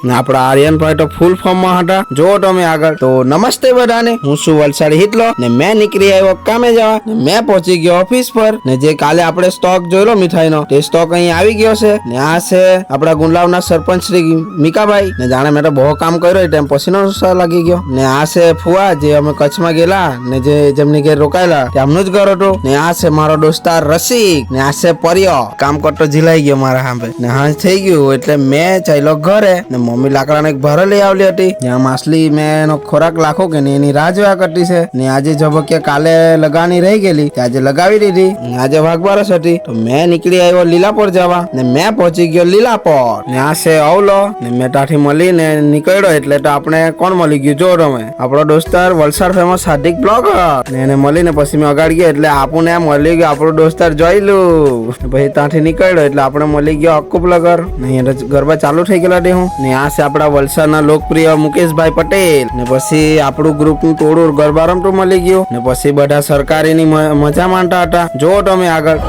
ને આપડા આર્યનભાઈ તો ફૂલ ફોર્મ માં હતા. જો તમે આગળ તો નમસ્તે બધાને, હું છું વલસાડી હિતલો ને મેં નીકળી આવ્યો કામે જવા ને મેં પહોંચી ગયો ઓફિસ પર ને જે કાલે આપણે સ્ટોક જોયેલો મીઠાઈનો તે સ્ટોક અહીં આવી ગયો છે ને આ છે આપડા ગુંડલાવના સરપંચ શ્રી મીકાભાઈ ને જાણે મેં તો બહુ કામ કર્યો એટલે પસીનો લાગી ગયો ને આ છે ફુવા જે અમે કચ્છમાં ગયેલા ને જે જેમની ઘેર રોકાયેલા તેમનું જ ઘર હતું ને આ છે મારો દોસ્તાર રસિક ને આ છે પરિયો કામ કરતો ઝીલાઈ ગયો મારા સામે ને હાંજ થઈ ગયું એટલે મેં ચાલ્યો ઘરે ને મમ્મી લાકડાને એક ભારે લઈ આવલી હતી જ્યાં માછલી મેં એનો ખોરાક લાખો કે નહીં એની રાહ જોયા કરતી છે ને આજે ઝબકિયા કાલે લગાની રહી ગયેલી આજે લગાવી દીધી ને આજે વાઘબારસ હતી તો મેં નીકળી આવ્યો લીલાપોર જવા ને મેં પહોંચી ગયો લીલાપોર ને આ છે અવલો ને મેં તાથી મળીને નીકળ્યો એટલે તો આપણે કોણ મળી ગયું જો તમે આપણો દોસ્તાર વલસાડ ફેમસ હાર્દિક બ્લોગર ને એને મળીને પછી મેં અગાડી ગયો એટલે આપણને મળી ગયો આપણો દોસ્તાર જોઈલું પછી ત્યાંથી નીકળ્યો એટલે આપણે મળી ગયો અક્કુ બ્લોગર ને ગરબા ચાલુ થઈ ગયેલા દે હું ને આ છે આપણા વલસાડના લોકપ્રિય મુકેશભાઈ પટેલ ને પછી આપણું ગ્રુપનું ટોળું ગરબા રમતું મળી ગયું ને પછી બધા સરકારીની મજા માણતા હતા. જો તમે આગળ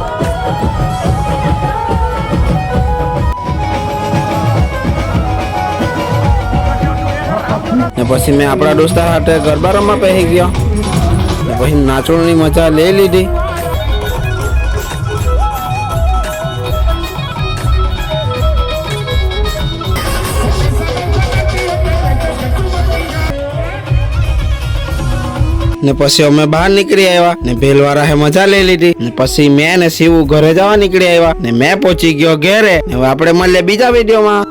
ને પછી મેં આપણા દોસ્તાર સાથે ગરબા રમવા પહેરી ગયો ને પછી નાચવાની મજા લઈ લીધી. ને પછી અમે બહાર નીકળી આવ્યા ને ભેલવાળા મજા લઈ લીધી ને પછી મેં ને શિવ ઘરે જવા નીકળી આવ્યા ને મેં પહોંચી ગયો ઘેરે. હવે આપણે મળીએ બીજા વિડીયોમાં.